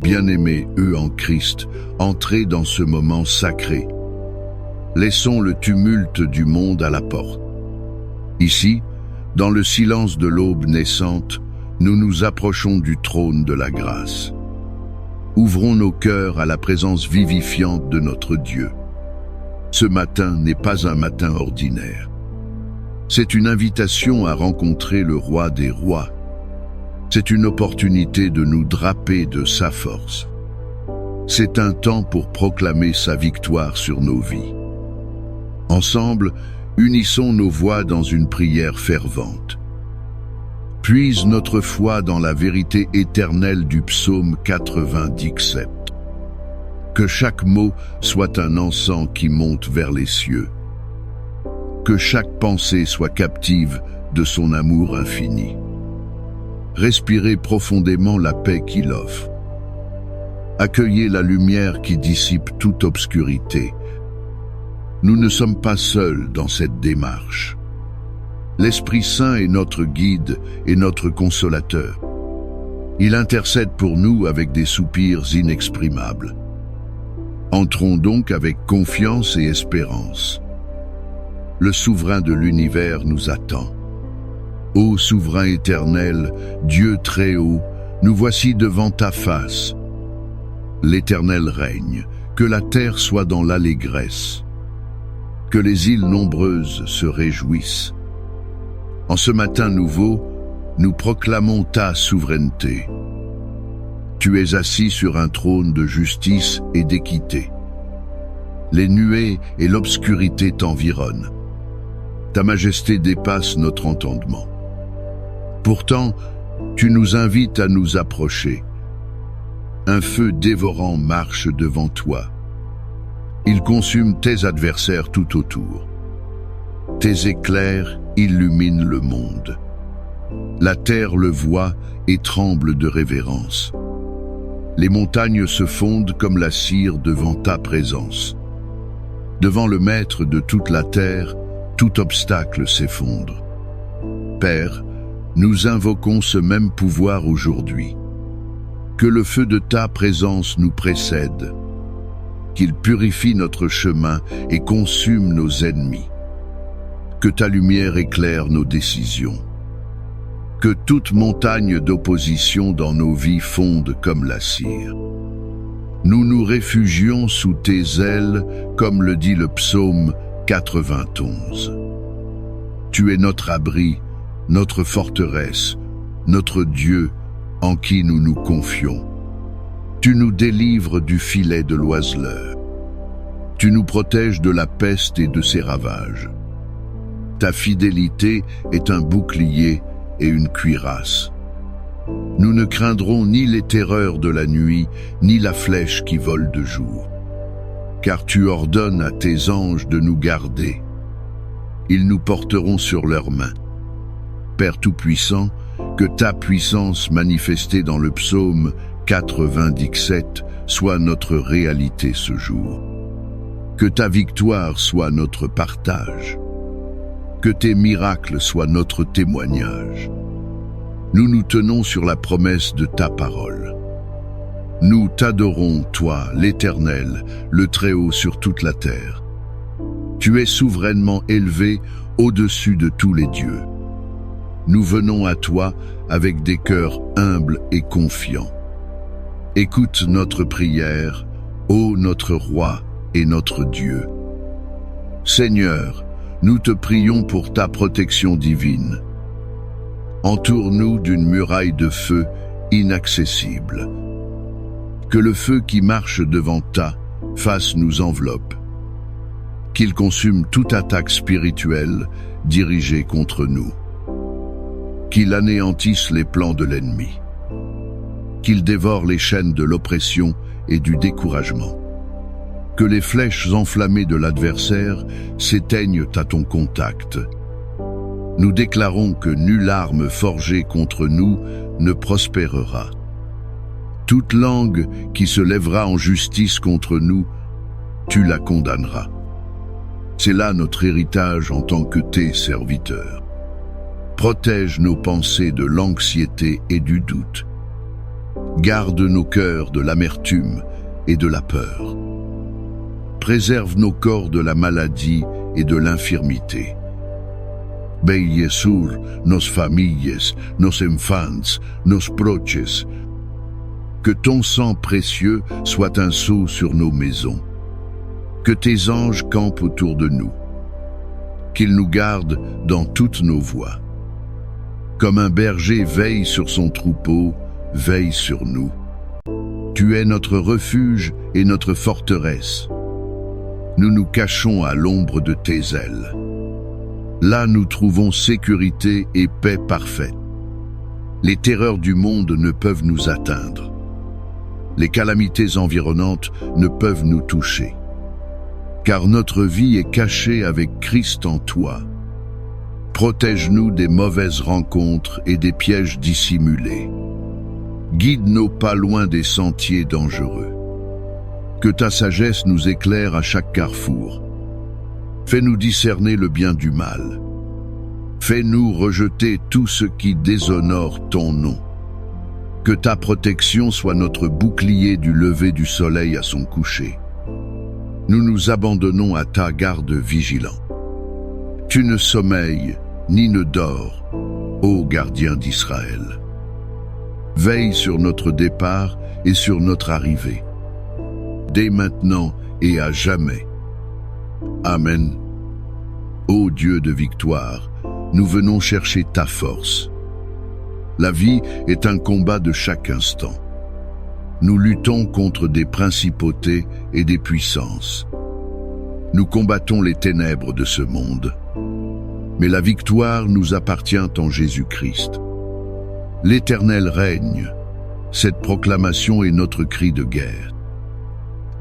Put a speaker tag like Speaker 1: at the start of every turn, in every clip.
Speaker 1: bien-aimés, eux en Christ, entrez dans ce moment sacré. Laissons le tumulte du monde à la porte. Ici, dans le silence de l'aube naissante, nous nous approchons du trône de la grâce. Ouvrons nos cœurs à la présence vivifiante de notre Dieu. Ce matin n'est pas un matin ordinaire. C'est une invitation à rencontrer le Roi des rois. C'est une opportunité de nous draper de sa force. C'est un temps pour proclamer sa victoire sur nos vies. Ensemble, unissons nos voix dans une prière fervente. Puise notre foi dans la vérité éternelle du psaume 97. Que chaque mot soit un encens qui monte vers les cieux. Que chaque pensée soit captive de son amour infini. Respirez profondément la paix qu'il offre. Accueillez la lumière qui dissipe toute obscurité. Nous ne sommes pas seuls dans cette démarche. L'Esprit Saint est notre guide et notre consolateur. Il intercède pour nous avec des soupirs inexprimables. Entrons donc avec confiance et espérance. Le souverain de l'univers nous attend. Ô souverain éternel, Dieu très haut, nous voici devant ta face. L'Éternel règne, que la terre soit dans l'allégresse. Que les îles nombreuses se réjouissent. En ce matin nouveau, nous proclamons ta souveraineté. Tu es assis sur un trône de justice et d'équité. Les nuées et l'obscurité t'environnent. Ta majesté dépasse notre entendement. Pourtant, tu nous invites à nous approcher. Un feu dévorant marche devant toi. Il consume tes adversaires tout autour. Tes éclairs illuminent le monde. La terre le voit et tremble de révérence. Les montagnes se fondent comme la cire devant ta présence. Devant le Maître de toute la terre, tout obstacle s'effondre. Père, nous invoquons ce même pouvoir aujourd'hui. Que le feu de ta présence nous précède. Qu'il purifie notre chemin et consume nos ennemis. Que ta lumière éclaire nos décisions. Que toute montagne d'opposition dans nos vies fonde comme la cire. Nous nous réfugions sous tes ailes, comme le dit le psaume 91. Tu es notre abri, notre forteresse, notre Dieu en qui nous nous confions. Tu nous délivres du filet de l'oiseleur. Tu nous protèges de la peste et de ses ravages. Ta fidélité est un bouclier et une cuirasse. Nous ne craindrons ni les terreurs de la nuit, ni la flèche qui vole de jour. Car tu ordonnes à tes anges de nous garder. Ils nous porteront sur leurs mains. Père Tout-Puissant, que ta puissance manifestée dans le psaume 97 soit notre réalité ce jour. Que ta victoire soit notre partage. Que tes miracles soient notre témoignage. Nous nous tenons sur la promesse de ta parole. Nous t'adorons, toi, l'Éternel, le Très-Haut sur toute la terre. Tu es souverainement élevé au-dessus de tous les dieux. Nous venons à toi avec des cœurs humbles et confiants. Écoute notre prière, ô notre Roi et notre Dieu. Seigneur, nous te prions pour ta protection divine. Entoure-nous d'une muraille de feu inaccessible. Que le feu qui marche devant ta face nous enveloppe. Qu'il consume toute attaque spirituelle dirigée contre nous. Qu'il anéantisse les plans de l'ennemi. Qu'il dévore les chaînes de l'oppression et du découragement. Que les flèches enflammées de l'adversaire s'éteignent à ton contact. Nous déclarons que nulle arme forgée contre nous ne prospérera. Toute langue qui se lèvera en justice contre nous, tu la condamneras. C'est là notre héritage en tant que tes serviteurs. Protège nos pensées de l'anxiété et du doute. Garde nos cœurs de l'amertume et de la peur. Préserve nos corps de la maladie et de l'infirmité. Veille sur nos familles, nos enfants, nos proches. Que ton sang précieux soit un sceau sur nos maisons. Que tes anges campent autour de nous. Qu'ils nous gardent dans toutes nos voies. Comme un berger veille sur son troupeau, veille sur nous. Tu es notre refuge et notre forteresse. Nous nous cachons à l'ombre de tes ailes. Là nous trouvons sécurité et paix parfaite. Les terreurs du monde ne peuvent nous atteindre. Les calamités environnantes ne peuvent nous toucher. Car notre vie est cachée avec Christ en toi. Protège-nous des mauvaises rencontres et des pièges dissimulés. Guide nos pas loin des sentiers dangereux. Que ta sagesse nous éclaire à chaque carrefour. Fais-nous discerner le bien du mal. Fais-nous rejeter tout ce qui déshonore ton nom. Que ta protection soit notre bouclier du lever du soleil à son coucher. Nous nous abandonnons à ta garde vigilant. Tu ne sommeilles ni ne dors, ô gardien d'Israël. Veille sur notre départ et sur notre arrivée, dès maintenant et à jamais. Amen. Ô Dieu de victoire, nous venons chercher ta force. La vie est un combat de chaque instant. Nous luttons contre des principautés et des puissances. Nous combattons les ténèbres de ce monde. Mais la victoire nous appartient en Jésus-Christ. L'Éternel règne. Cette proclamation est notre cri de guerre.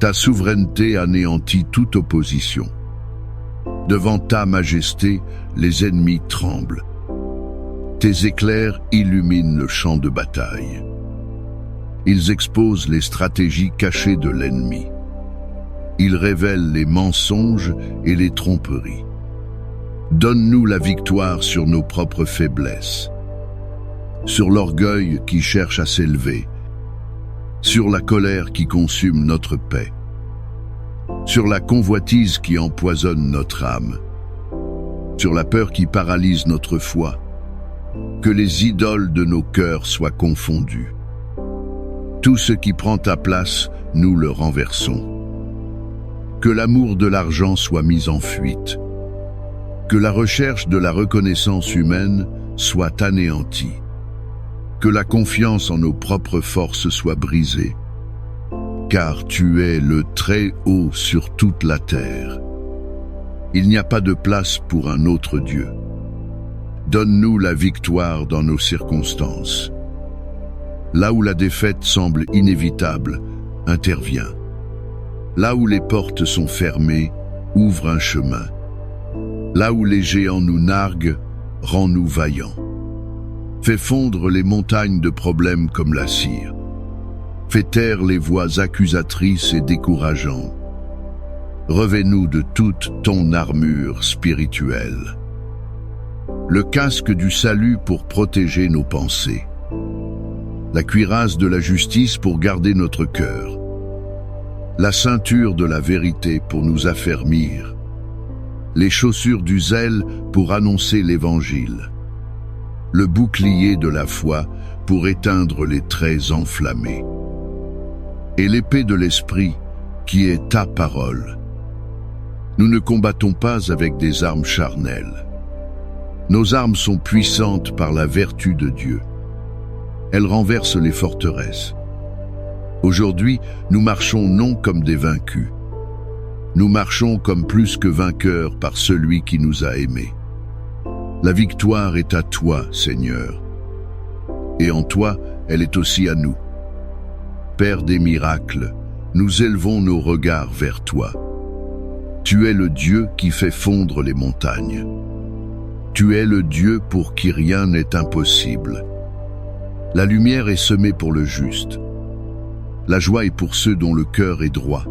Speaker 1: Ta souveraineté anéantit toute opposition. Devant ta majesté, les ennemis tremblent. Tes éclairs illuminent le champ de bataille. Ils exposent les stratégies cachées de l'ennemi. Ils révèlent les mensonges et les tromperies. Donne-nous la victoire sur nos propres faiblesses, sur l'orgueil qui cherche à s'élever, sur la colère qui consume notre paix, sur la convoitise qui empoisonne notre âme, sur la peur qui paralyse notre foi. Que les idoles de nos cœurs soient confondues. Tout ce qui prend ta place, nous le renversons. Que l'amour de l'argent soit mis en fuite. Que la recherche de la reconnaissance humaine soit anéantie. Que la confiance en nos propres forces soit brisée. Car tu es le Très-Haut sur toute la terre. Il n'y a pas de place pour un autre Dieu. Donne-nous la victoire dans nos circonstances. Là où la défaite semble inévitable, interviens. Là où les portes sont fermées, ouvre un chemin. Là où les géants nous narguent, rends-nous vaillants. Fais fondre les montagnes de problèmes comme la cire. Fais taire les voix accusatrices et décourageantes. Revêt-nous de toute ton armure spirituelle. Le casque du salut pour protéger nos pensées. La cuirasse de la justice pour garder notre cœur. La ceinture de la vérité pour nous affermir. Les chaussures du zèle pour annoncer l'évangile. Le bouclier de la foi pour éteindre les traits enflammés. Et l'épée de l'esprit qui est ta parole. Nous ne combattons pas avec des armes charnelles. Nos armes sont puissantes par la vertu de Dieu. Elles renversent les forteresses. Aujourd'hui, nous marchons non comme des vaincus. Nous marchons comme plus que vainqueurs par celui qui nous a aimés. La victoire est à toi, Seigneur. Et en toi, elle est aussi à nous. Père des miracles, nous élevons nos regards vers toi. Tu es le Dieu qui fait fondre les montagnes. Tu es le Dieu pour qui rien n'est impossible. La lumière est semée pour le juste. La joie est pour ceux dont le cœur est droit.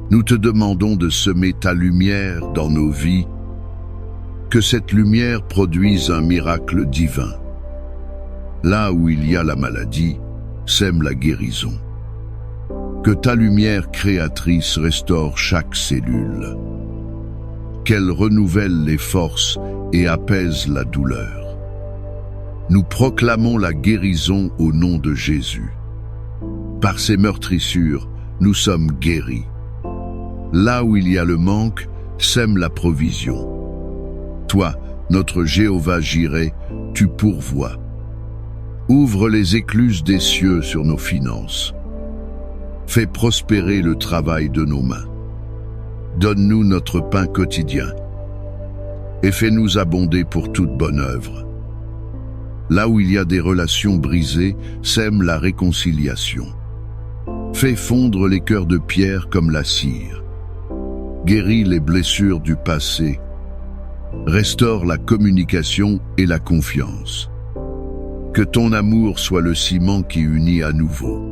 Speaker 1: Nous te demandons de semer ta lumière dans nos vies, que cette lumière produise un miracle divin. Là où il y a la maladie, sème la guérison. Que ta lumière créatrice restaure chaque cellule. Qu'elle renouvelle les forces et apaise la douleur. Nous proclamons la guérison au nom de Jésus. Par ses meurtrissures, nous sommes guéris. Là où il y a le manque, sème la provision. Toi, notre Jéhovah Jireh, tu pourvois. Ouvre les écluses des cieux sur nos finances. Fais prospérer le travail de nos mains. Donne-nous notre pain quotidien et fais-nous abonder pour toute bonne œuvre. Là où il y a des relations brisées, sème la réconciliation. Fais fondre les cœurs de pierre comme la cire. Guéris les blessures du passé. Restaure la communication et la confiance. Que ton amour soit le ciment qui unit à nouveau.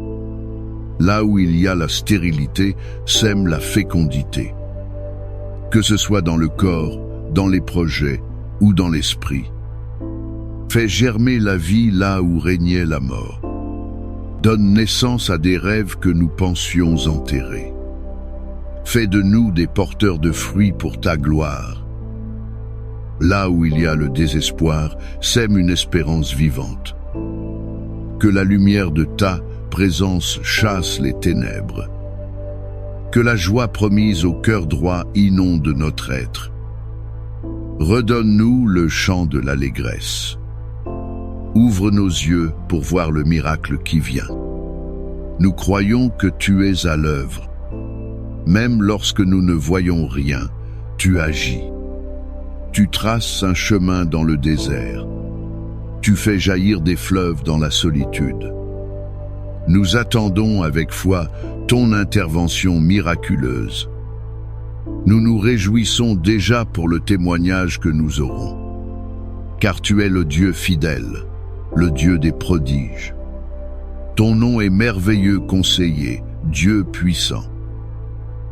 Speaker 1: Là où il y a la stérilité, sème la fécondité. Que ce soit dans le corps, dans les projets ou dans l'esprit. Fais germer la vie là où régnait la mort. Donne naissance à des rêves que nous pensions enterrés. Fais de nous des porteurs de fruits pour ta gloire. Là où il y a le désespoir, sème une espérance vivante. Que la lumière de ta présence chasse les ténèbres. Que la joie promise au cœur droit inonde notre être. Redonne-nous le chant de l'allégresse. Ouvre nos yeux pour voir le miracle qui vient. Nous croyons que tu es à l'œuvre. Même lorsque nous ne voyons rien, tu agis. Tu traces un chemin dans le désert. Tu fais jaillir des fleuves dans la solitude. Nous attendons avec foi ton intervention miraculeuse. Nous nous réjouissons déjà pour le témoignage que nous aurons. Car tu es le Dieu fidèle, le Dieu des prodiges. Ton nom est merveilleux conseiller, Dieu puissant.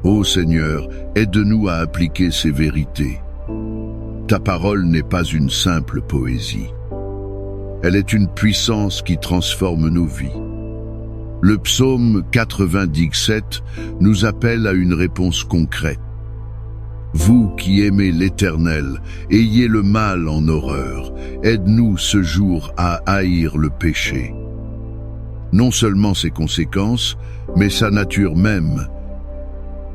Speaker 1: Ô Seigneur, aide-nous à appliquer ces vérités. Ta parole n'est pas une simple poésie. Elle est une puissance qui transforme nos vies. Le psaume 97 nous appelle à une réponse concrète. Vous qui aimez l'Éternel, ayez le mal en horreur. Aide-nous ce jour à haïr le péché. Non seulement ses conséquences, mais sa nature même.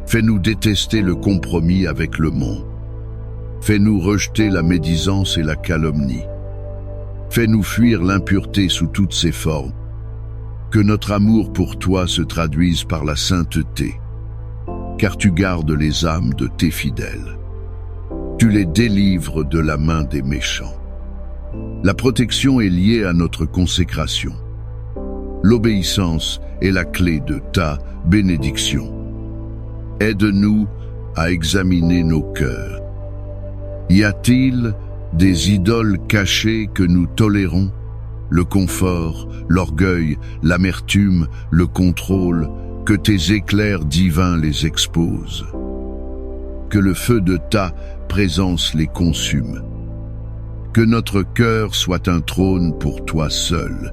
Speaker 1: Fais-nous détester le compromis avec le monde. Fais-nous rejeter la médisance et la calomnie. Fais-nous fuir l'impureté sous toutes ses formes. Que notre amour pour toi se traduise par la sainteté, car tu gardes les âmes de tes fidèles. Tu les délivres de la main des méchants. La protection est liée à notre consécration. L'obéissance est la clé de ta bénédiction. Aide-nous à examiner nos cœurs. Y a-t-il des idoles cachées que nous tolérons? Le confort, l'orgueil, l'amertume, le contrôle, que tes éclairs divins les exposent. Que le feu de ta présence les consume. Que notre cœur soit un trône pour toi seul.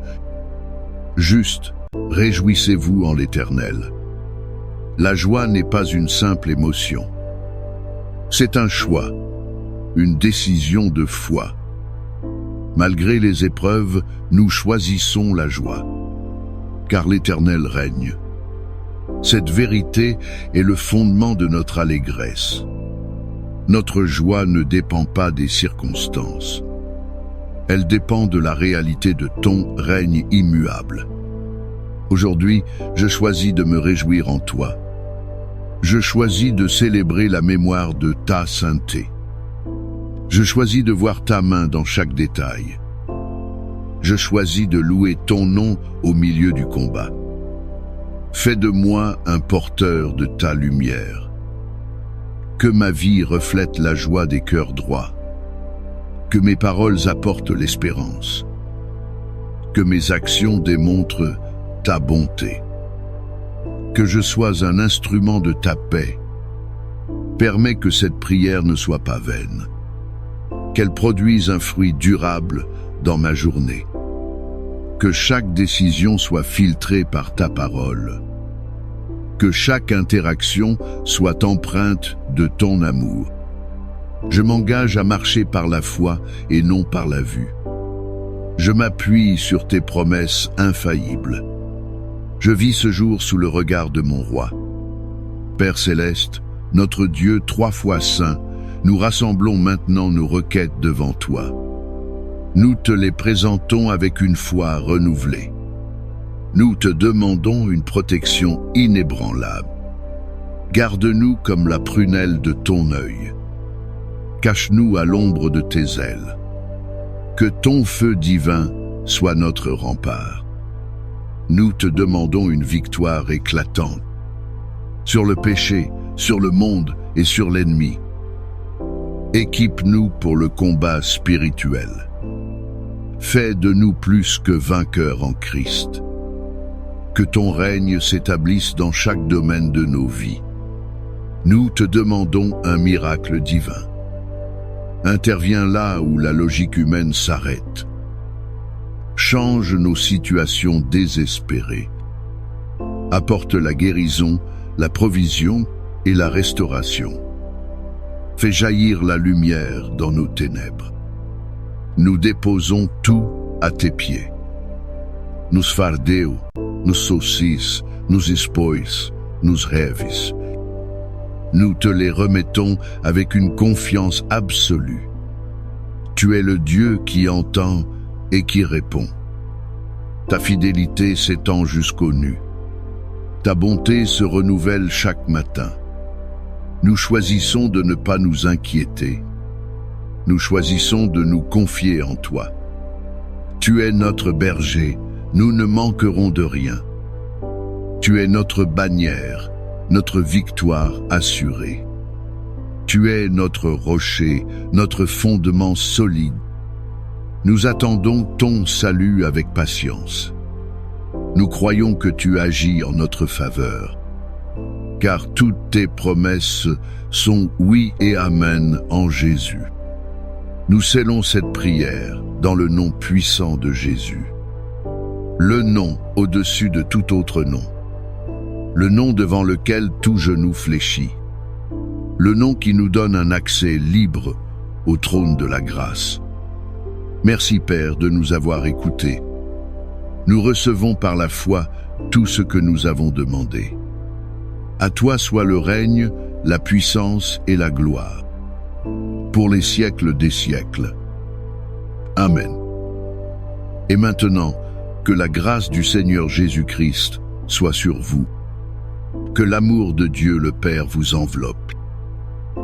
Speaker 1: Juste, réjouissez-vous en l'Éternel. La joie n'est pas une simple émotion. C'est un choix, une décision de foi. Malgré les épreuves, nous choisissons la joie, car l'Éternel règne. Cette vérité est le fondement de notre allégresse. Notre joie ne dépend pas des circonstances. Elle dépend de la réalité de ton règne immuable. Aujourd'hui, je choisis de me réjouir en toi. Je choisis de célébrer la mémoire de ta sainteté. Je choisis de voir ta main dans chaque détail. Je choisis de louer ton nom au milieu du combat. Fais de moi un porteur de ta lumière. Que ma vie reflète la joie des cœurs droits. Que mes paroles apportent l'espérance. Que mes actions démontrent ta bonté. Que je sois un instrument de ta paix. Permets que cette prière ne soit pas vaine. Qu'elle produise un fruit durable dans ma journée. Que chaque décision soit filtrée par ta parole. Que chaque interaction soit empreinte de ton amour. Je m'engage à marcher par la foi et non par la vue. Je m'appuie sur tes promesses infaillibles. Je vis ce jour sous le regard de mon roi. Père céleste, notre Dieu 3 fois saint, nous rassemblons maintenant nos requêtes devant toi. Nous te les présentons avec une foi renouvelée. Nous te demandons une protection inébranlable. Garde-nous comme la prunelle de ton œil. Cache-nous à l'ombre de tes ailes. Que ton feu divin soit notre rempart. Nous te demandons une victoire éclatante sur le péché, sur le monde et sur l'ennemi. Équipe-nous pour le combat spirituel. Fais de nous plus que vainqueurs en Christ. Que ton règne s'établisse dans chaque domaine de nos vies. Nous te demandons un miracle divin. Interviens là où la logique humaine s'arrête. Change nos situations désespérées. Apporte la guérison, la provision et la restauration. Fais jaillir la lumière dans nos ténèbres. Nous déposons tout à tes pieds. Nos fardeus, nos saucisses, nos espoirs, nos rêves. Nous te les remettons avec une confiance absolue. Tu es le Dieu qui entend et qui répond. Ta fidélité s'étend jusqu'aux nues. Ta bonté se renouvelle chaque matin. Nous choisissons de ne pas nous inquiéter. Nous choisissons de nous confier en toi. Tu es notre berger, nous ne manquerons de rien. Tu es notre bannière, notre victoire assurée. Tu es notre rocher, notre fondement solide. Nous attendons ton salut avec patience. Nous croyons que tu agis en notre faveur, car toutes tes promesses sont oui et amen en Jésus. Nous scellons cette prière dans le nom puissant de Jésus. Le nom au-dessus de tout autre nom. Le nom devant lequel tout genou fléchit. Le nom qui nous donne un accès libre au trône de la grâce. Merci Père de nous avoir écoutés. Nous recevons par la foi tout ce que nous avons demandé. À toi soit le règne, la puissance et la gloire, pour les siècles des siècles. Amen. Et maintenant, que la grâce du Seigneur Jésus-Christ soit sur vous. Que l'amour de Dieu le Père vous enveloppe.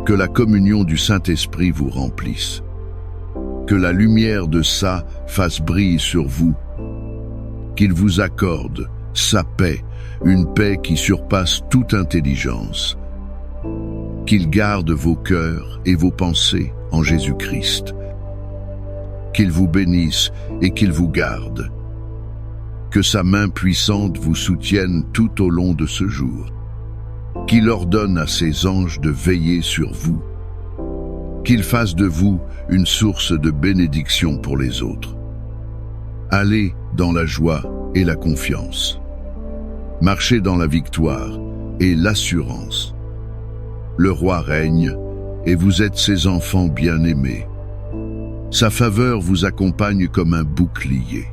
Speaker 1: Que la communion du Saint-Esprit vous remplisse. Que la lumière de sa face brille sur vous. Qu'il vous accorde sa paix, une paix qui surpasse toute intelligence. Qu'il garde vos cœurs et vos pensées en Jésus-Christ. Qu'il vous bénisse et qu'il vous garde. Que sa main puissante vous soutienne tout au long de ce jour. Qu'il ordonne à ses anges de veiller sur vous. Qu'il fasse de vous une source de bénédiction pour les autres. Allez dans la joie et la confiance. Marchez dans la victoire et l'assurance. Le roi règne et vous êtes ses enfants bien-aimés. Sa faveur vous accompagne comme un bouclier.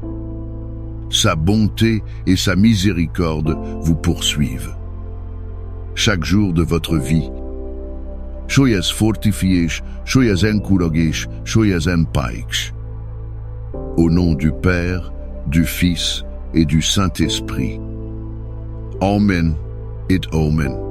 Speaker 1: Sa bonté et sa miséricorde vous poursuivent. Chaque jour de votre vie, soyez fortifiés, soyez encouragés, soyez en paix. Au nom du Père, du Fils et du Saint-Esprit. Amen et Amen.